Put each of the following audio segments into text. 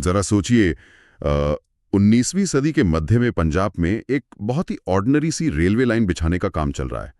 जरा सोचिए, 19वीं सदी के मध्य में पंजाब में एक बहुत ही ऑर्डिनरी सी रेलवे लाइन बिछाने का काम चल रहा है।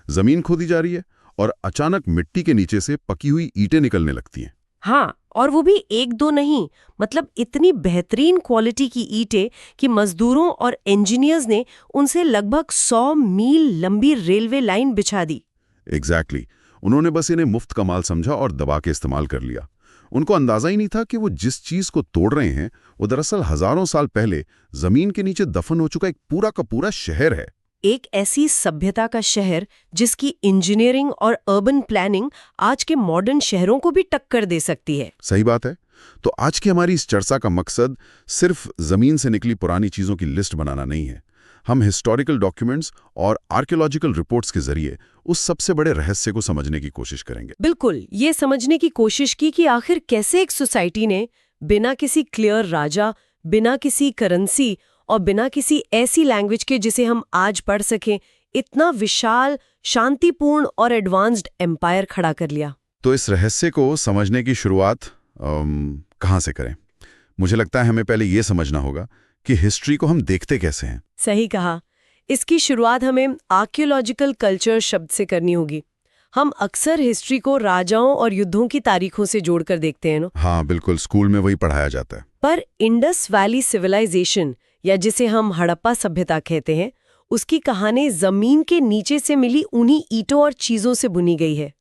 जमीन खोदी जा रही है और अचानक मिट्टी के नीचे से पकी हुई ईंटें निकलने लगती हैं। हाँ, और वो भी एक दो नहीं, मतलब इतनी बेहतरीन क्वालिटी की ईंटें कि मजदूरों और इंजीनियर्स ने उनसे लगभग 100 मील लंबी रेलवे लाइन बिछा दी। एग्जैक्टली। उन्होंने बस इन्हें मुफ्त कमाल समझा और दबा के इस्तेमाल कर लिया। उनको अंदाजा ही नहीं था कि वो जिस चीज को तोड़ रहे हैं वो दरअसल हजारों साल पहले जमीन के नीचे दफन हो चुका एक पूरा का पूरा शहर है। एक ऐसी सभ्यता का शहर जिसकी इंजीनियरिंग और अर्बन प्लानिंग आज के मॉडर्न शहरों को भी टक्कर दे सकती है। सही बात है। तो आज की हमारी इस चर्चा का मकसद सिर्फ जमीन से निकली पुरानी चीजों की लिस्ट बनाना नहीं है। हम हिस्टोरिकल डॉक्यूमेंट्स और आर्कियोलॉजिकल रिपोर्ट्स के जरिए उस सबसे बड़े रहस्य को समझने की कोशिश करेंगे। बिल्कुल, ये समझने की कोशिश की कि आखिर कैसे एक सोसाइटी ने बिना किसी क्लियर राजा, बिना किसी करेंसी और बिना किसी ऐसी लैंग्वेज के जिसे हम आज पढ़ सकें, इतना विशाल, शांतिपूर्ण और एडवांस्ड एम्पायर खड़ा कर लिया। तो इस रहस्य को समझने की शुरुआत कहाँ से करें? मुझे लगता है हमें पहले ये समझना होगा कि हिस्ट्री को हम देखते कैसे हैं। सही कहा। इसकी शुरुआत हमें आर्कियोलॉजिकल कल्चर शब्द से करनी होगी। हम अक्सर हिस्ट्री को राजाओं और युद्धों की तारीखों से जोड़कर देखते हैं ना? हाँ बिल्कुल, स्कूल में वही पढ़ाया जाता है। पर इंडस वैली सिविलाइजेशन, या जिसे हम हड़प्पा सभ्यता कहते हैं, उसकी कहानी जमीन के नीचे से मिली उन्हीं ईंटों और चीजों से बुनी गई है।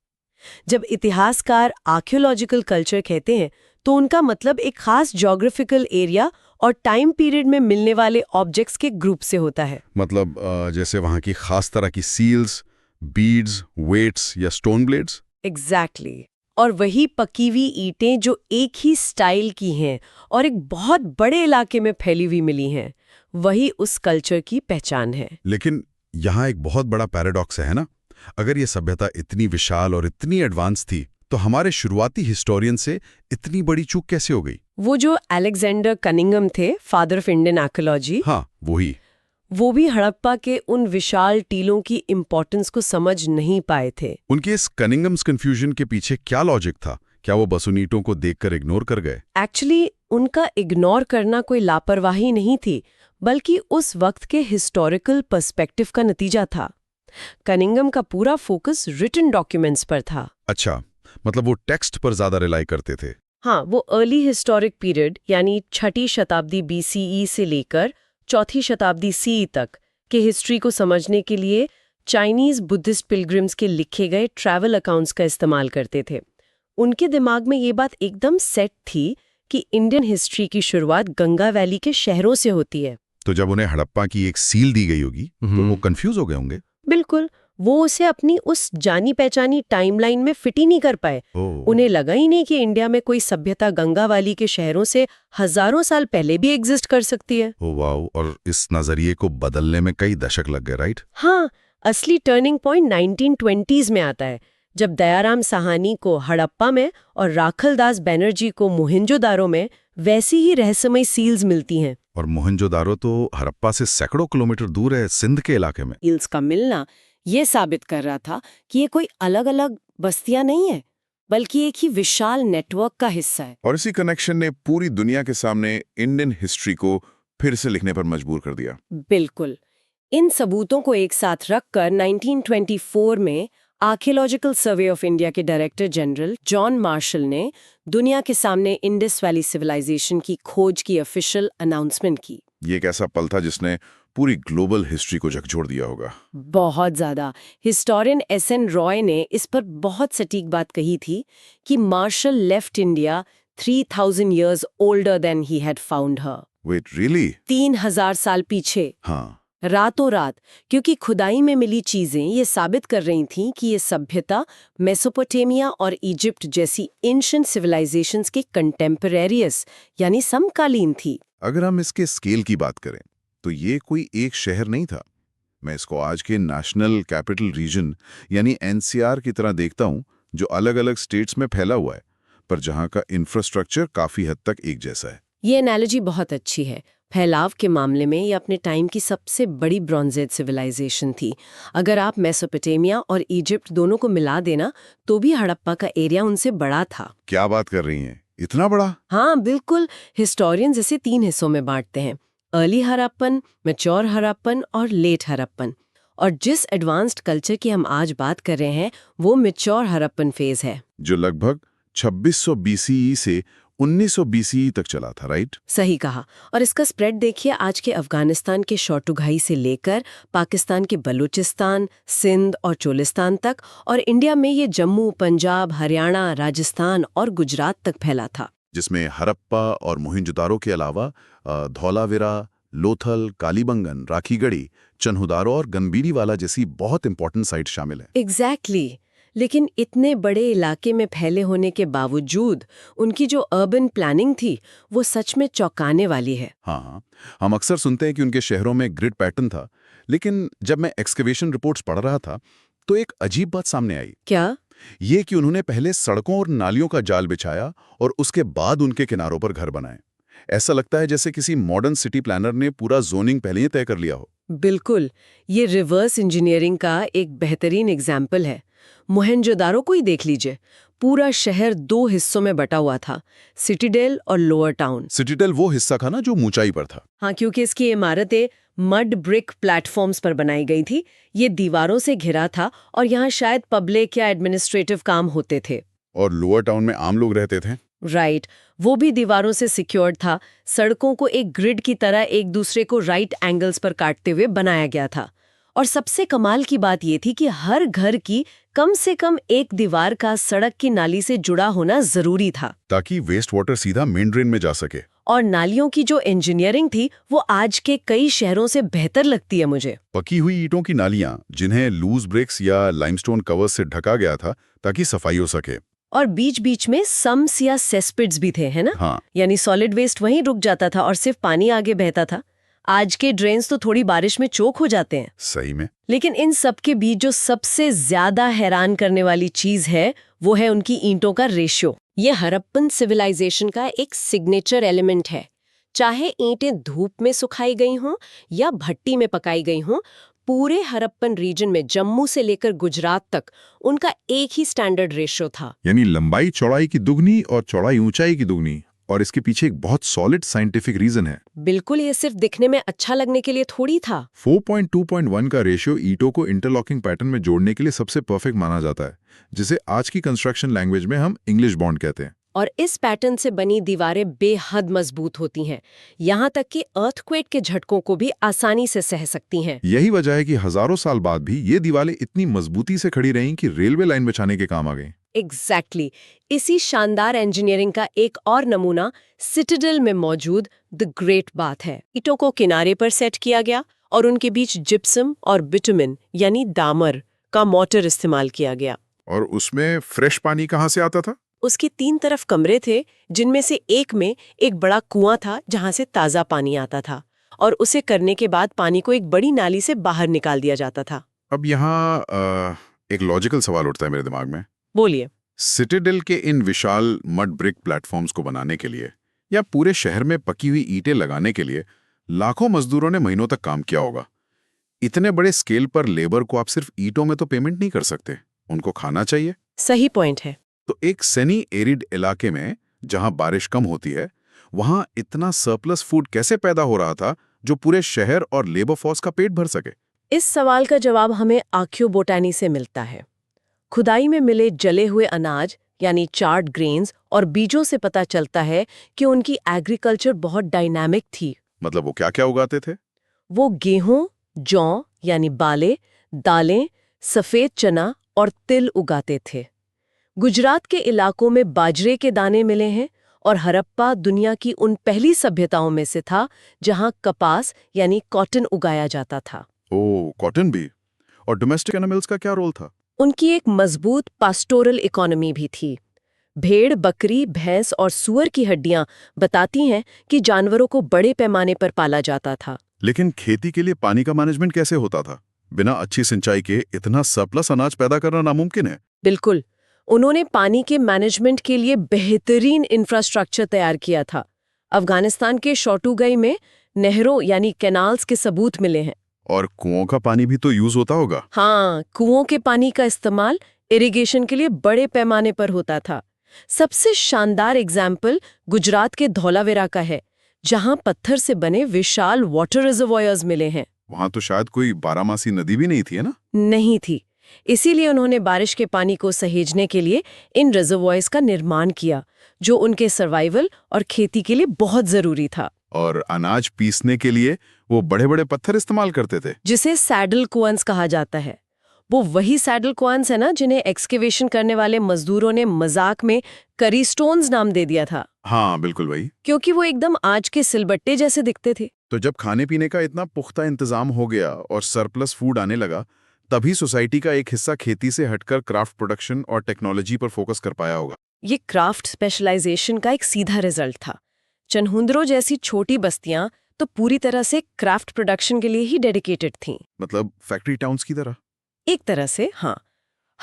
जब इतिहासकार आर्कियोलॉजिकल कल्चर कहते हैं तो उनका मतलब एक खास ज्योग्राफिकल एरिया और टाइम पीरियड में मिलने वाले ऑब्जेक्ट्स के ग्रुप से होता है। मतलब जैसे वहाँ की खास तरह की सील्स, बीड्स, वेट्स या स्टोन ब्लेड्स। एग्जैक्टली। और वही पकी हुई ईंटें जो एक ही स्टाइल की हैं और एक बहुत बड़े इलाके में फैली हुई मिली हैं, वही उस कल्चर की पहचान है। लेकिन यहाँ एक बहुत बड़ा पैराडॉक्स है ना? अगर ये सभ्यता इतनी विशाल और इतनी एडवांस थी तो हमारे शुरुआती हिस्टोरियन से इतनी बड़ी चूक कैसे हो गई? वो जो अलेक्जेंडर कनिंगम थे, फादर ऑफ इंडियन आर्कियोलॉजी, हाँ वही, वो भी हड़प्पा के उन विशाल टीलों की इम्पोर्टेंस को समझ नहीं पाए थे। उनके इस कनिंगम्स कंफ्यूजन के पीछे क्या लॉजिक था? क्या वो बस उन ईंटों को देखकर इग्नोर कर गए? एक्चुअली उनका इग्नोर करना कोई लापरवाही नहीं थी, बल्कि उस वक्त के हिस्टोरिकल पर्सपेक्टिव का नतीजा था। कनिंगम का पूरा फोकस रिटन डॉक्यूमेंट्स पर था। अच्छा, मतलब वो टेक्स्ट पर ज्यादा रिलाई करते थे। हाँ, वो अर्ली हिस्टोरिक पीरियड यानी 6ठी शताब्दी BCE से लेकर 4ठी शताब्दी CE तक के हिस्ट्री को समझने के लिए चाइनीज बुद्धिस्ट पिलग्रिम्स के लिखे गए ट्रैवल अकाउंट्स का इस्तेमाल करते थे। उनके दिमाग में ये बात एकदम सेट थी कि इंडियन हिस्ट्री की शुरुआत गंगा वैली के शहरों से होती है। तो जब उन्हें हड़प्पा की एक सील दी गई होगी तो वो कंफ्यूज हो गए होंगे। बिल्कुल, वो उसे अपनी उस जानी पहचानी टाइमलाइन में फिट ही नहीं कर पाए। उन्हें लगा ही नहीं कि इंडिया में कोई सभ्यता गंगा वैली के शहरों से हजारों साल पहले भी एग्जिस्ट कर सकती है। ओ वाओ, और इस नजरिए को बदलने में कई दशक लग गए, राइट? हाँ, असली टर्निंग पॉइंट 1920s में आता है, जब दयाराम साहनी को हड़प्पा में और राखलदास बनर्जी को मोहनजोदारो में वैसी ही रहस्यमय सील्स मिलती हैं। और मोहनजोदारो तो हड़प्पा से सैकड़ों किलोमीटर दूर है, सिंध के इलाके में। सील्स का मिलना ये साबित कर रहा था कि ये कोई अलग अलग बस्तियां नहीं है, बल्कि एक ही विशाल नेटवर्क का हिस्सा है। और इसी कनेक्शन ने पूरी दुनिया के सामने इंडियन हिस्ट्री को फिर से लिखने पर मजबूर कर दिया। बिल्कुल। इन सबूतों को एक साथ रखकर 1924 में आर्कियोलॉजिकल सर्वे ऑफ इंडिया के डायरेक्टर जनरल जॉन मार्शल ने दुनिया के सामने इंडस वैली सिविलाइजेशन की खोज की ऑफिशियल अनाउंसमेंट की। ये एक ऐसा पल था जिसने पूरी ग्लोबल हिस्ट्री को झकझोर दिया होगा। बहुत ज्यादा। हिस्टोरियन SN रॉय ने इस पर बहुत सटीक बात कही थी कि Marshall left India 3000 years older than he had found her। Wait, really? 3000 साल पीछे। हाँ। रातों रात, क्योंकि खुदाई में मिली चीजें ये साबित कर रही थीं कि ये सभ्यता मेसोपोटामिया और इजिप्ट जैसी एंशिएंट सिविलाइजेशंस के कंटेम्परेरियस यानी समकालीन थी। अगर हम इसके स्केल की बात करें तो ये कोई एक शहर नहीं था। मैं इसको आज के नेशनल कैपिटल रीजन यानी NCR की तरह देखता हूँ, जो अलग अलग स्टेट्स में फैला हुआ है, पर जहाँ का इंफ्रास्ट्रक्चर काफी हद तक एक जैसा है। ये एनालॉजी बहुत अच्छी है। फैलाव के मामले में ये अपने टाइम की सबसे बड़ी ब्रॉन्ज एज सिविलाइजेशन थी। अगर आप मेसोपोटामिया और इजिप्ट दोनों को मिला देना तो भी हड़प्पा का एरिया उनसे बड़ा था। क्या बात कर रही हैं? इतना बड़ा? हाँ बिल्कुल, हिस्टोरियंस इसे 3 हिस्सों में बांटते हैं, अर्ली हड़प्पन, मैच्योर हड़प्पन और लेट हड़प्पन। और जिस एडवांस्ड कल्चर की हम आज बात कर रहे हैं वो मैच्योर हड़प्पन फेज है। जो लगभग 2600 बीसीई से 1900 बीसीई तक चला था, राइट? सही कहा। और इसका स्प्रेड देखिए आज के अफगानिस्तान के शोटुघाई से लेकर पाकिस्तान के बलूचिस्तान, सिंध और चोलिस्तान तक, और इंडिया में ये जम्मू, पंजाब, हरियाणा, राजस्थान और गुजरात तक फैला था। जिसमें हरप्पा और मोहिंजोदारो के अलावा धौलावीरा, लोथल, कालीबंगन, राखीगढ़ी, चन्हुदारो और गंभीरीवाला जैसी बहुत इंपॉर्टेंट साइट शामिल है। एग्जैक्टली लेकिन इतने बड़े इलाके में फैले होने के बावजूद उनकी जो अर्बन प्लानिंग थी वो सच में चौंकाने वाली है। हाँ, हम अक्सर सुनते हैं कि उनके शहरों में ग्रिड पैटर्न था, लेकिन जब मैं एक्सकवेशन रिपोर्ट्स पढ़ रहा था तो एक अजीब बात सामने आई। क्या? ये कि उन्होंने पहले सड़कों और नालियों का जाल बिछाया और उसके बाद उनके किनारों पर घर बनाए। ऐसा लगता है जैसे किसी मॉडर्न सिटी प्लानर ने पूरा जोनिंग पहले ही तय कर लिया हो। बिल्कुल, ये रिवर्स इंजीनियरिंग का एक बेहतरीन एग्जाम्पल है। मोहेंजोदारो को ही देख लीजिए, पूरा शहर 2 हिस्सों में बटा हुआ था, सिटीडेल और लोअर टाउन। सिटीडेल वो हिस्सा था ना जो ऊंचाई पर था। हाँ, क्योंकि इसकी इमारतें मड ब्रिक प्लेटफॉर्म्स पर बनाई गई थी। ये दीवारों से घिरा था और यहाँ शायद पब्लिक या एडमिनिस्ट्रेटिव काम होते थे। और लोअर टाउन में आम लोग रहते थे। राइट, वो भी दीवारों से सिक्योर्ड था। सड़कों को एक ग्रिड की तरह एक दूसरे को राइट एंगल्स पर काटते हुए बनाया गया था। और सबसे कमाल की बात ये थी कि हर घर की कम से कम एक दीवार का सड़क की नाली से जुड़ा होना जरूरी था, ताकि वेस्ट वाटर सीधा मेन ड्रेन में जा सके। और नालियों की जो इंजीनियरिंग थी वो आज के कई शहरों से बेहतर लगती है मुझे। पकी हुई ईंटों की नालियां जिन्हें लूज ब्रिक्स या लाइमस्टोन कवर्स से ढका गया था ताकि सफाई हो सके। और बीच बीच में सम्स या सेस्पिड्स भी थे, है ना? हाँ। यानी सॉलिड वेस्ट वहीं रुक जाता था और सिर्फ पानी आगे बहता था। आज के ड्रेन्स तो थोड़ी बारिश में चोक हो जाते हैं। सही में। लेकिन इन सब के बीच जो सबसे ज्यादा हैरान करने वाली चीज है वो है उनकी ईंटों का रेशियो। ये हड़प्पन सिविलाइजेशन का एक सिग्नेचर एलिमेंट है। चाहे ईंटें धूप में सुखाई गई हों या भट्टी में पकाई गई हों, पूरे हड़प्पन रीजन में जम्मू से लेकर गुजरात तक उनका एक ही स्टैंडर्ड रेशियो था। यानी लंबाई चौड़ाई की दुगनी और चौड़ाई ऊंचाई की दुगनी। और इसके पीछे एक बहुत सॉलिड साइंटिफिक रीजन है। बिल्कुल, ये सिर्फ दिखने में अच्छा लगने के लिए थोड़ी था। 4.2.1 का रेशियो ईंटों को इंटरलॉकिंग पैटर्न में जोड़ने के लिए सबसे परफेक्ट माना जाता है, जिसे आज की कंस्ट्रक्शन लैंग्वेज में हम इंग्लिश बॉन्ड कहते हैं। और इस पैटर्न से बनी दीवारें बेहद मजबूत होती हैं, यहाँ तक कि अर्थक्वेक के झटकों को भी आसानी से सह सकती हैं। यही वजह है कि हजारों साल बाद भी ये दीवारें इतनी मजबूती से खड़ी रहीं कि रेलवे लाइन बिछाने के काम आ गई। एग्जैक्टली इसी शानदार इंजीनियरिंग का एक और नमूना सिटाडेल में मौजूद द ग्रेट बाथ है। ईंटों को किनारे पर सेट किया गया और उनके बीच जिप्सम और बिटुमिन यानी डामर का मोटर इस्तेमाल किया गया। और उसमें फ्रेश पानी कहाँ से आता था? उसके 3 तरफ कमरे थे, जिनमें से एक में एक बड़ा कुआं था जहां से ताज़ा पानी आता था, और उसे करने के बाद पानी को एक बड़ी नाली से बाहर निकाल दिया जाता था। अब यहाँ एक लॉजिकल सवाल उठता है मेरे दिमाग में। बोलिए। सिटाडेल के इन विशाल मड ब्रिक प्लेटफॉर्म्स को बनाने के लिए या पूरे शहर में पकी हुई ईंटें लगाने के लिए लाखों मजदूरों ने महीनों तक काम किया होगा। इतने बड़े स्केल पर लेबर को आप सिर्फ ईंटों में तो पेमेंट नहीं कर सकते, उनको खाना चाहिए। सही पॉइंट है। तो एक सेमी एरिड इलाके में जहां बारिश कम होती है, वहां इतना सरप्लस फूड कैसे पैदा हो रहा था जो पूरे शहर और लेबर फोर्स का पेट भर सके? इस सवाल का जवाब हमें आर्कियोबोटानी से मिलता है। खुदाई में मिले जले हुए अनाज यानी चार्ड ग्रेन्स और बीजों से पता चलता है कि उनकी एग्रीकल्चर बहुत डायनामिक थी। मतलब वो क्या क्या उगाते थे? वो गेहूं, जौ यानी बाले, दालें, सफेद चना और तिल उगाते थे। गुजरात के इलाकों में बाजरे के दाने मिले हैं, और हड़प्पा दुनिया की उन पहली सभ्यताओं में से था जहां कपास यानी कॉटन उगाया जाता था। ओह, कॉटन भी। और डोमेस्टिक एनिमल्स का क्या रोल था? उनकी एक मजबूत पास्टोरल इकोनॉमी भी थी। भेड़, बकरी, भैंस और सूअर की हड्डियां बताती हैं कि जानवरों को बड़े पैमाने पर पाला जाता था। लेकिन खेती के लिए पानी का मैनेजमेंट कैसे होता था? बिना अच्छी सिंचाई के इतना सरप्लस अनाज पैदा करना नामुमकिन है। बिल्कुल, उन्होंने पानी के मैनेजमेंट के लिए बेहतरीन इंफ्रास्ट्रक्चर तैयार किया था। अफगानिस्तान के शोटुगाई में नहरों यानी कैनाल्स के सबूत मिले हैं। और कुओं का पानी भी तो यूज होता होगा। हाँ, कुओं के पानी का इस्तेमाल इरिगेशन के लिए बड़े पैमाने पर होता था। सबसे शानदार एग्जाम्पल गुजरात के धौलावीरा का है, जहां पत्थर से बने विशाल वाटर रिजर्वॉयर्स मिले हैं। वहां तो शायद कोई बारामासी नदी भी नहीं थी, है ना? नहीं थी। इसीलिए उन्होंने बारिश के पानी को सहेजने के लिए इन रिजर्वॉयर्स का निर्माण किया, जो उनके सर्वाइवल और खेती के लिए बहुत जरूरी था। और अनाज पीसने के लिए वो बड़े-बड़े पत्थर इस्तेमाल करते थे। जिसे सैडल कोअन्स कहा जाता है। वो वही सैडल कोअन्स है ना, जिन्हें एक्सकेवेशन करने वाले मजदूरों ने मजाक में करी स्टोन्स नाम दे दिया था, हाँ, बिल्कुल वही। क्योंकि वो एकदम आज के सिलबट्टे जैसे दिखते थे। तो जब खाने पीने का इतना पुख्ता इंतजाम हो गया और सरप्लस फूड आने लगा, तभी सोसाइटी का एक हिस्सा खेती से हटकर क्राफ्ट प्रोडक्शन और टेक्नोलॉजी पर फोकस कर पाया होगा। ये क्राफ्ट स्पेशलाइजेशन का एक सीधा रिजल्ट था। चनहुंद्रो जैसी छोटी बस्तियां तो पूरी तरह से क्राफ्ट प्रोडक्शन के लिए ही डेडिकेटेड थीं। मतलब फैक्ट्री टाउन्स की तरह। एक तरह से, हाँ।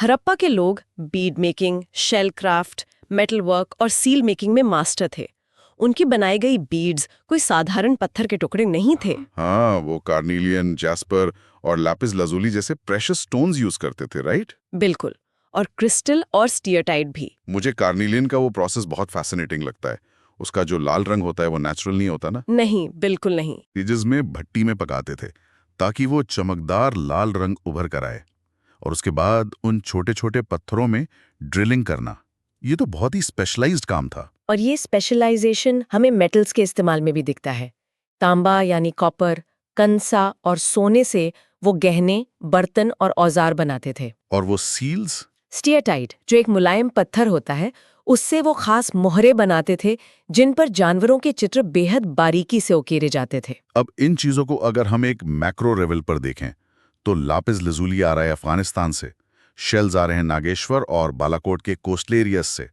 हड़प्पा के लोग bead making, shell craft, metal work और सील मेकिंग में मास्टर थे। उनकी बनाई गई बीड्स कोई साधारण पत्थर के टुकड़े नहीं थे। हाँ, वो कार्नीलियन, जैस्पर और लैपिस लाजुली जैसे प्रेशियस स्टोन्स यूज करते थे, राइट? बिल्कुल। और क्रिस्टल और स्टीयरटाइट भी। मुझे कार्नीलियन का वो प्रोसेस बहुत फैसिनेटिंग लगता है। उसका जो लाल रंग होता है वो नेचुरल नहीं होता ना? नहीं, बिल्कुल नहीं। फ्रिजेस में भट्टी में पकाते थे ताकि वो चमकदार लाल रंग उभर कर आए, और उसके बाद उन छोटे छोटे पत्थरों में ड्रिलिंग करना, ये तो बहुत ही स्पेशलाइज्ड काम था। और ये स्पेशलाइजेशन हमें मेटल्स के इस्तेमाल में भी दिखता है। तांबा यानी कॉपर, कंसा और सोने से वो गहने, बर्तन और औजार बनाते थे। और वो सील्स? स्टीयरटाइट, जो एक मुलायम पत्थर होता है, उससे वो खास मोहरे बनाते थे जिन पर जानवरों के चित्र बेहद बारीकी से उकेरे जाते थे। अब इन चीजों को अगर हम एक मैक्रो लेवल पर देखें तो लापिस लजुली आ रहा है अफगानिस्तान से, शेल्स आ रहे हैं नागेश्वर और बालाकोट के कोस्टल एरियाज से,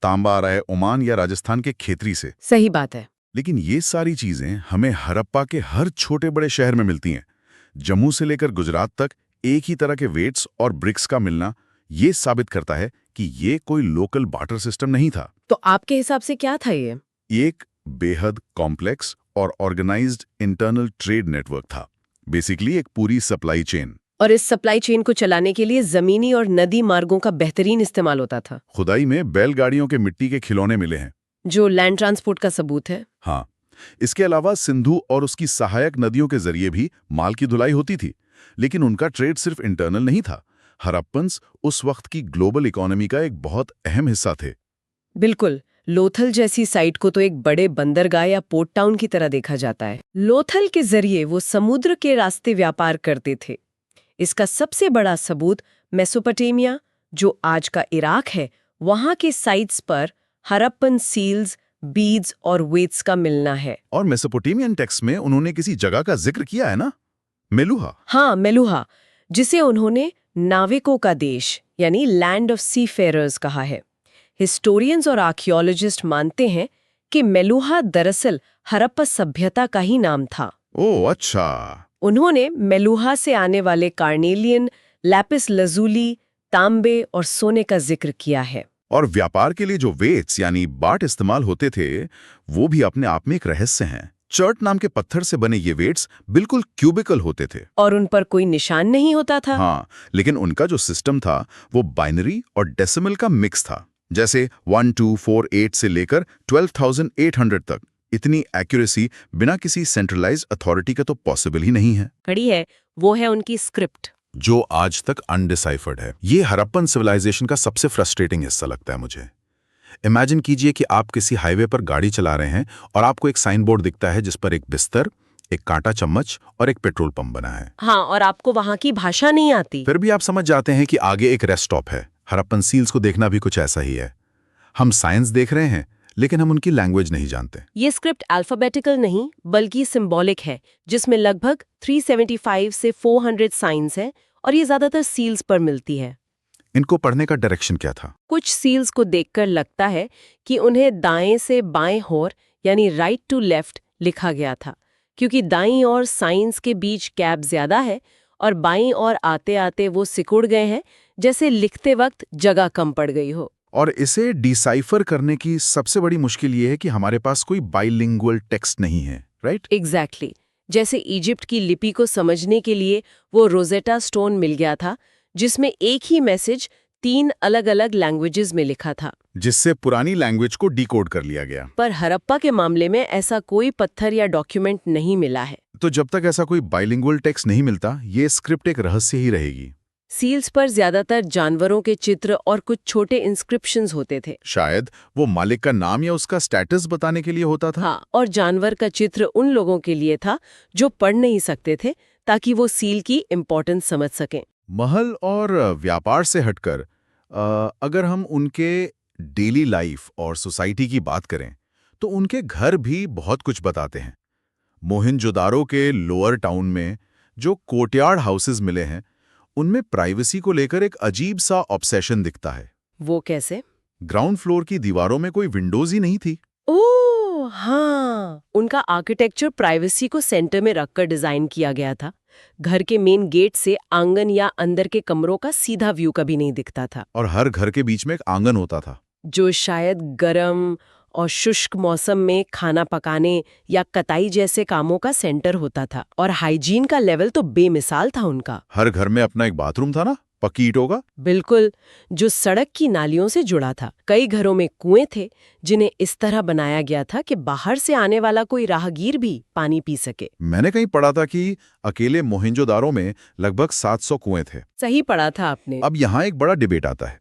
तांबा आ रहा है ओमान या राजस्थान के खेतरी से। सही बात है। लेकिन ये सारी चीजें हमें हड़प्पा के हर छोटे बड़े शहर में मिलती हैं। जम्मू से लेकर गुजरात तक एक ही तरह के वेट्स और ब्रिक्स का मिलना ये साबित करता है कि ये कोई लोकल बार्टर सिस्टम नहीं था। तो आपके हिसाब से क्या था ये? एक बेहद कॉम्प्लेक्स और ऑर्गेनाइज्ड इंटरनल ट्रेड नेटवर्क था। बेसिकली एक पूरी सप्लाई चेन। और इस सप्लाई चेन को चलाने के लिए जमीनी और नदी मार्गों का बेहतरीन इस्तेमाल होता था। खुदाई में बैलगाड़ियों के मिट्टी के खिलौने मिले हैं, जो लैंड ट्रांसपोर्ट का सबूत है। हाँ, इसके अलावा सिंधु और उसकी सहायक नदियों के जरिए भी माल की धुलाई होती थी। लेकिन उनका ट्रेड सिर्फ इंटरनल नहीं था। हड़प्पन्स उस वक्त की ग्लोबल इकोनॉमी का एक बहुत अहम हिस्सा थे। बिल्कुल। लोथल जैसी साइट को तो एक बड़े बंदरगाह या पोर्ट टाउन की तरह देखा जाता है। लोथल के जरिए वो समुद्र के रास्ते व्यापार करते थे। इसका सबसे बड़ा सबूत मेसोपोटामिया, जो आज का इराक है, वहां के साइट्स पर हड़प्पन सील्स, बीड्स और वेट्स का मिलना है। और मेसोपोटामियन टेक्स्ट में उन्होंने किसी जगह का जिक्र किया है ना, मेलुहा। हाँ, मेलुहा, जिसे उन्होंने नाविकों का देश यानी लैंड ऑफ सीफेयरर्स कहा है। हिस्टोरियंस और आर्कियोलॉजिस्ट मानते हैं कि मेलुहा दरअसल हड़प्पा सभ्यता का ही नाम था। ओह अच्छा। उन्होंने मेलुहा से आने वाले कार्नेलियन, लैपिस लजुली, तांबे और सोने का जिक्र किया है। और व्यापार के लिए जो वेट्स यानी बाट इस्तेमाल होते थे, वो भी अपने आप में एक रहस्य हैं। चर्ट नाम के पत्थर से बने ये वेट्स बिल्कुल क्यूबिकल होते थे और उन पर कोई निशान नहीं होता था। हाँ, लेकिन उनका जो सिस्टम था वो बाइनरी और डेसिमल का मिक्स था। जैसे 1, 2, 4, 8 से लेकर 12,800 तक। इतनी एक्यूरेसी बिना किसी सेंट्रलाइज्ड अथॉरिटी का तो पॉसिबल ही नहीं है। खड़ी है, वो है उनकी स्क्रिप्ट, जो आज तक अनडिसाइफर्ड है। ये हड़प्पन सिविलाइजेशन का सबसे फ्रस्ट्रेटिंग हिस्सा लगता है मुझे। इमेजिन कीजिए कि आप किसी हाईवे पर गाड़ी चला रहे हैं और आपको एक साइन बोर्ड दिखता है जिस पर एक बिस्तर, एक कांटा चम्मच और एक पेट्रोल पंप बना है। हाँ, और आपको वहां की भाषा नहीं आती। फिर भी आप समझ जाते हैं कि आगे एक रेस्ट स्टॉप है। हड़प्पन सील्स को देखना भी कुछ ऐसा ही है। हम साइंस देख रहे हैं लेकिन हम उनकी लैंग्वेज नहीं जानते। ये स्क्रिप्ट अल्फाबेटिकल नहीं बल्कि सिंबॉलिक है, जिसमें लगभग 375 से 400 साइंस है और ये ज्यादातर सील्स पर मिलती है। इनको पढ़ने का डायरेक्शन क्या था? कुछ सील्स को देखकर लगता है कि उन्हें दाएं से बाएं होर यानी राइट टू लेफ्ट लिखा गया था, क्योंकि दाईं और साइंस के बीच गैप ज्यादा है और बाईं और आते आते वो सिकुड़ गए हैं, जैसे लिखते वक्त जगह कम पड़ गई हो। और इसे डिसाइफर करने की सबसे बड़ी मुश्किल ये है कि हमारे पास कोई बाइलिंगुअल टेक्स्ट नहीं है, राइट? एग्जैक्टली। जैसे इजिप्ट की लिपि को समझने के लिए वो रोजेटा स्टोन मिल गया था, जिसमें एक ही मैसेज 3 अलग-अलग लैंग्वेजेस में लिखा था। जिससे पुरानी लैंग्वेज को डिकोड कर लिया गया। पर हड़प्पा के मामले में ऐसा कोई पत्थर या डॉक्यूमेंट नहीं मिला है। तो जब तक ऐसा कोई बाइलिंगुअल टेक्स्ट नहीं मिलता, ये स्क्रिप्ट एक रहस्य ही रहेगी। सील्स पर ज्यादातर जानवरों के चित्र और कुछ छोटे इंस्क्रिप्शंस होते थे। शायद वो मालिक का नाम या उसका स्टेटस बताने के लिए होता था। हाँ, और जानवर का चित्र उन लोगों के लिए था जो पढ़ नहीं सकते थे, ताकि वो सील की इम्पोर्टेंस समझ सकें। महल और व्यापार से हटकर अगर हम उनके डेली लाइफ और सोसाइटी की बात करें, तो उनके घर भी बहुत कुछ बताते हैं। मोहनजोदारो के लोअर टाउन में जो कोर्टयार्ड हाउसेस मिले हैं, उनमें प्राइवेसी को लेकर एक अजीब सा ऑब्सेशन दिखता है। वो कैसे? ग्राउंड फ्लोर की दीवारों में कोई विंडोज ही नहीं थी। ओह हाँ, उनका आर्किटेक्चर प्राइवेसी को सेंटर में रखकर डिजाइन किया गया था। घर के मेन गेट से आंगन या अंदर के कमरों का सीधा व्यू कभी नहीं दिखता था। और हर घर के बीच में एक आंगन होता था, जो शायद गर्म और शुष्क मौसम में खाना पकाने या कताई जैसे कामों का सेंटर होता था। और हाइजीन का लेवल तो बेमिसाल था उनका। हर घर में अपना एक बाथरूम था ना, पक्की ईंटों का। बिल्कुल, जो सड़क की नालियों से जुड़ा था। कई घरों में कुएं थे जिन्हें इस तरह बनाया गया था कि बाहर से आने वाला कोई राहगीर भी पानी पी सके। मैंने कहीं पढ़ा था कि अकेले मोहनजोदारो में लगभग 700 कुएं थे। सही पढ़ा था आपने। अब यहाँ एक बड़ा डिबेट आता है।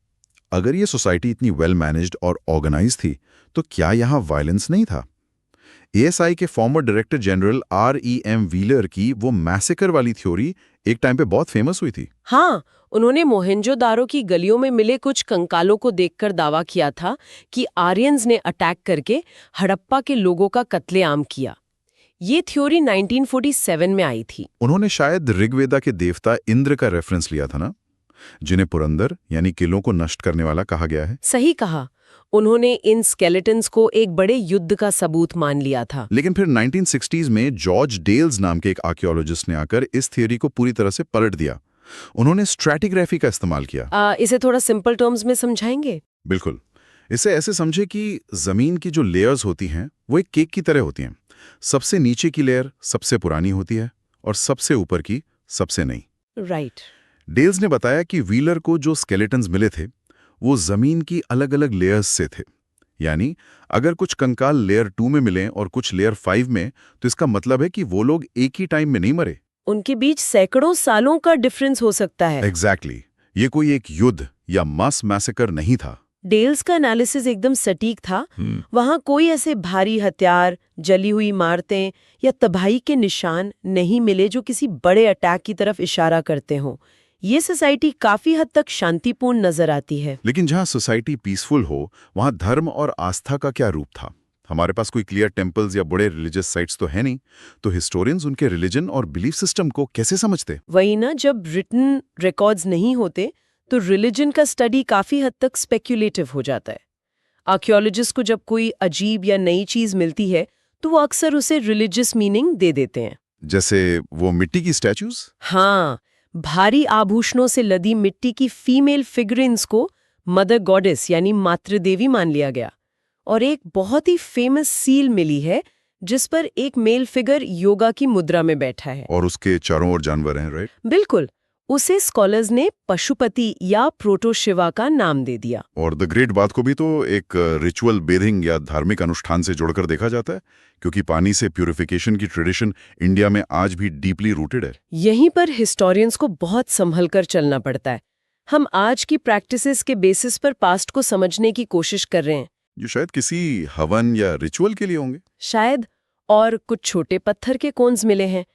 अगर ये सोसाइटी इतनी वेल मैनेज्ड और ऑर्गेनाइज थी, तो क्या यहाँ वायलेंस नहीं था? एएसआई के farmer director general REM wheeler की वो मैसेकर वाली थ्योरी एक टाइम पे बहुत फेमस हुई थी। हाँ, उन्होंने मोहनजोदारो की गलियों में मिले कुछ कंकालों को देखकर दावा किया था कि आर्यंस ने अटैक करके हड़प्पा के लोगों का कत्लेआम किया। ये थ्योरी 1947 में आई थी। उन्होंने शायद ऋग्वेदा के देवता इंद्र का रेफरेंस लिया था ना, जिन्हें पुरंदर यानी किलों को नष्ट करने वाला कहा गया है। सही कहा। उन्होंने इन स्केलेटन्स को एक बड़े युद्ध का सबूत मान लिया था। लेकिन फिर 1960s में जॉर्ज डेल्स नाम के एक आर्कियोलॉजिस्ट ने आकर इस थियोरी को पूरी तरह से पलट दिया। उन्होंने स्ट्रैटिग्राफी का इस्तेमाल किया। इसे थोड़ा सिंपल टर्म्स में समझाएंगे? बिल्कुल। इसे ऐसे समझे कि जमीन की जो लेयर्स होती हैं वो एक केक की तरह होती हैं। सबसे नीचे की लेयर सबसे पुरानी होती है और सबसे ऊपर की सबसे नई। राइट। डेल्स ने बताया कि व्हीलर को जो स्केलेटन्स मिले थे वो जमीन की अलग अलग लेयर्स से थे। यानी अगर कुछ कंकाल लेयर 2 में मिले और कुछ लेयर 5 में, तो इसका मतलब है कि वो लोग एक ही टाइम में नहीं मरे। उनके बीच सैकड़ों सालों का डिफरेंस हो सकता है। एग्जैक्टली। ये कोई एक युद्ध या मास मैसेकर नहीं था। डेल्स का एनालिसिस एकदम सटीक था। वहां कोई ऐसे भारी हथियार, जली हुई इमारतें या तबाही के निशान नहीं मिले जो किसी बड़े अटैक की तरफ इशारा करते हों। ये सोसाइटी काफी हद तक शांतिपूर्ण नजर आती है। लेकिन जहां सोसाइटी पीसफुल हो, वहां धर्म और आस्था का क्या रूप था? हमारे पास कोई क्लियर टेम्पल्स या बड़े रिलीजियस साइट्स तो है नहीं, तो हिस्टोरियंस उनके रिलीजन और बिलीफ सिस्टम को कैसे समझते? वही ना, जब रिटन रिकॉर्ड्स नहीं होते तो रिलीजन का स्टडी काफी हद तक स्पेक्युलेटिव हो जाता है। आर्कियोलॉजिस्ट को जब कोई अजीब या नई चीज मिलती है तो वो अक्सर उसे रिलीजियस मीनिंग दे देते हैं। जैसे वो मिट्टी की स्टैच्यूज? हाँ, भारी आभूषणों से लदी मिट्टी की फीमेल फिगरिन्स को मदर गॉडेस यानी मातृदेवी मान लिया गया। और एक बहुत ही फेमस सील मिली है जिस पर एक मेल फिगर योगा की मुद्रा में बैठा है और उसके चारों ओर जानवर हैं, राइट? बिल्कुल। उसे स्कॉलर्स ने पशुपति या प्रोटो शिवा का नाम दे दिया। और द ग्रेट बाथ को भी तो एक रिचुअल बेथिंग या धार्मिक अनुष्ठान से जोड़कर देखा जाता है, क्योंकि पानी से प्यूरिफिकेशन की ट्रेडिशन इंडिया में आज भी डीपली रूटेड है। यहीं पर हिस्टोरियंस को बहुत संभल कर चलना पड़ता है। हम आज की प्रैक्टिसेस के बेसिस पर पास्ट को समझने की कोशिश कर रहे हैं, जो शायद किसी हवन या रिचुअल के लिए होंगे शायद। और कुछ छोटे पत्थर के कोन्स मिले हैं।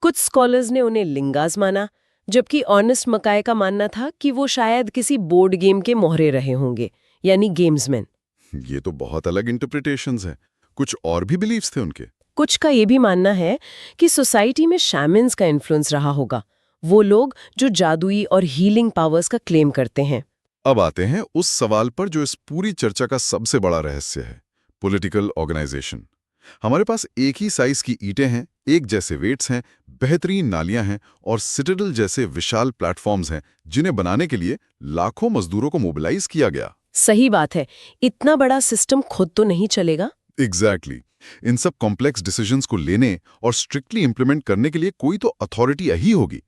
कुछ स्कॉलर्स ने उन्हें लिंगास माना, जबकि ऑर्नेस्ट मकाय का मानना था कि वो शायद किसी बोर्ड गेम के मोहरे रहे होंगे, यानी गेम्समैन। ये तो बहुत अलग इंटरप्रिटेशंस हैं। कुछ और भी बिलीफ्स थे उनके? कुछ का ये भी मानना है कि सोसाइटी में शैमन्स का इन्फ्लुएंस रहा होगा, वो लोग जो जादुई और हीलिंग पावर्स का क्लेम करते हैं। अब आते हैं उस सवाल पर जो इस पूरी चर्चा का सबसे बड़ा रहस्य है, पॉलिटिकल ऑर्गेनाइजेशन। हमारे पास एक ही साइज की ईंटें हैं, एक जैसे वेट्स हैं, बेहतरीन नालियां हैं और सिटाडेल जैसे विशाल प्लेटफॉर्म्स हैं, जिन्हें बनाने के लिए लाखों मजदूरों को मोबिलाइज किया गया। सही बात है, इतना बड़ा सिस्टम खुद तो नहीं चलेगा। एग्जैक्टली। इन सब कॉम्प्लेक्स डिसीजंस को लेने और स्ट्रिक्टली इंप्लीमेंट करने के लिए कोई तो अथॉरिटी ही होगी।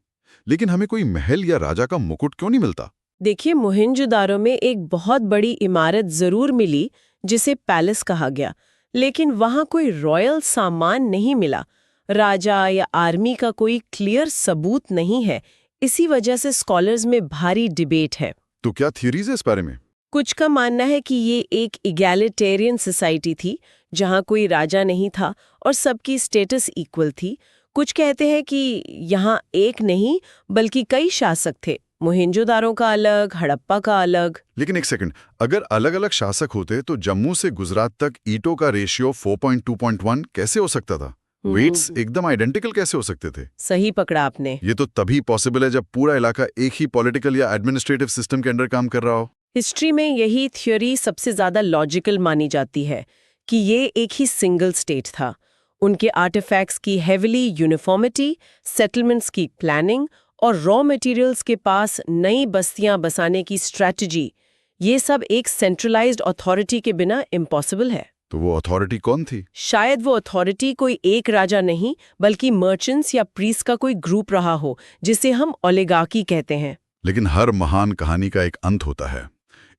लेकिन हमें कोई महल या राजा का मुकुट क्यों नहीं मिलता? देखिए, मोहनजोदारो में एक बहुत बड़ी इमारत जरूर मिली जिसे पैलेस कहा गया, लेकिन वहां कोई रॉयल सामान नहीं मिला। राजा या आर्मी का कोई क्लियर सबूत नहीं है। इसी वजह से स्कॉलर्स में भारी डिबेट है। तो क्या थ्योरीज है इस बारे में? कुछ का मानना है कि ये एक इगैलिटेरियन सोसाइटी थी जहां कोई राजा नहीं था और सबकी स्टेटस इक्वल थी। कुछ कहते हैं कि यहाँ एक नहीं बल्कि कई शासक थे, मोहनजोदारो का अलग, हड़प्पा का अलग। लेकिन एक सेकंड, अगर अलग-अलग शासक होते तो जम्मू से गुजरात तक ईंटों का रेशियो 4.2.1 कैसे हो सकता था? वेट्स एकदम आइडेंटिकल कैसे हो सकते थे? सही पकड़ा आपने। ये तो तभी पॉसिबल है जब पूरा इलाका एक ही पॉलिटिकल या एडमिनिस्ट्रेटिव सिस्टम के अंडर काम कर रहा हो। हिस्ट्री में यही थ्योरी सबसे ज्यादा लॉजिकल मानी जाती है कि ये एक ही सिंगल स्टेट था। उनके आर्टिफैक्ट्स की हेविली यूनिफॉर्मिटी, सेटलमेंट्स की प्लानिंग और रॉ मटेरियल्स के पास नई बस्तियां बसाने की स्ट्रैटेजी, ये सब एक सेंट्रलाइज्ड अथॉरिटी के बिना इम्पॉसिबल है। तो वो अथॉरिटी कौन थी? शायद वो अथॉरिटी कोई एक राजा नहीं बल्कि मर्चेंट्स या प्रीस्ट का कोई ग्रुप रहा हो, जिसे हम ओलिगार्की कहते हैं। लेकिन हर महान कहानी का एक अंत होता है।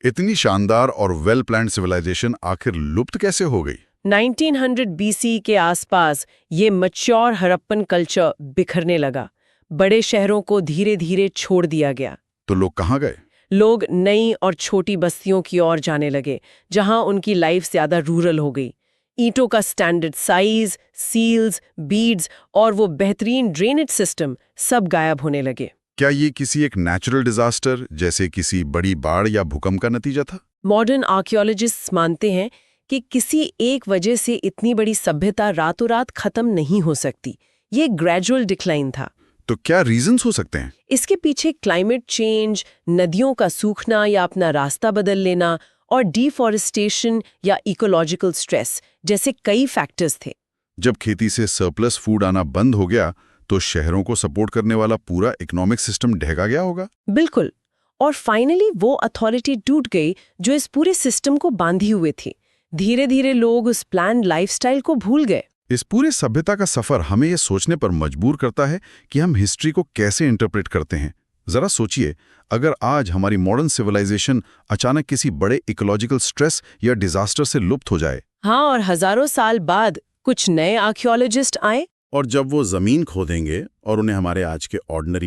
इतनी शानदार और वेल प्लान्ड सिविलाइजेशन आखिर लुप्त कैसे हो गई? 1900 BC के आसपास ये मैच्योर हड़प्पन कल्चर बिखरने लगा। बड़े शहरों को धीरे धीरे छोड़ दिया गया। तो लोग कहाँ गए? लोग नई और छोटी बस्तियों की ओर जाने लगे, जहां उनकी लाइफ ज्यादा रूरल हो गई। ईंटों का स्टैंडर्ड साइज, सील्स, बीड्स और वो बेहतरीन ड्रेनेज सिस्टम सब गायब होने लगे। क्या ये किसी एक नेचुरल डिजास्टर जैसे किसी बड़ी बाढ़ या भूकंप का नतीजा था? मॉडर्न आर्कियोलॉजिस्ट्स मानते हैं कि किसी एक वजह से इतनी बड़ी सभ्यता रातों रात खत्म नहीं हो सकती। ये ग्रेजुअल डिक्लाइन था। तो क्या रीजंस हो सकते हैं? इसके पीछे क्लाइमेट चेंज, नदियों का सूखना या अपना रास्ता बदल लेना और डिफॉरेस्टेशन या इकोलॉजिकल स्ट्रेस जैसे कई फैक्टर्स थे। जब खेती से सरप्लस फूड आना बंद हो गया तो शहरों को सपोर्ट करने वाला पूरा इकोनॉमिक सिस्टम ढहका गया होगा। बिल्कुल। और फाइनली वो अथॉरिटी टूट गई जो इस पूरे सिस्टम को बांधी हुए थी। धीरे धीरे लोग उस प्लान लाइफस्टाइल को भूल गए। इस पूरे सभ्यता का सफर हमें यह सोचने पर मजबूर करता है कि हम हिस्ट्री को कैसे इंटरप्रेट करते हैं। जरा सोचिए, अगर आज हमारी मॉडर्न सिविलाइजेशन अचानक किसी बड़े इकोलॉजिकल स्ट्रेस या डिजास्टर से लुप्त हो जाए। हाँ, और हजारों साल बाद कुछ नए आर्कियोलॉजिस्ट आए और जब वो जमीन खोदेंगे और उन्हें हमारे आज के ऑर्डिनरी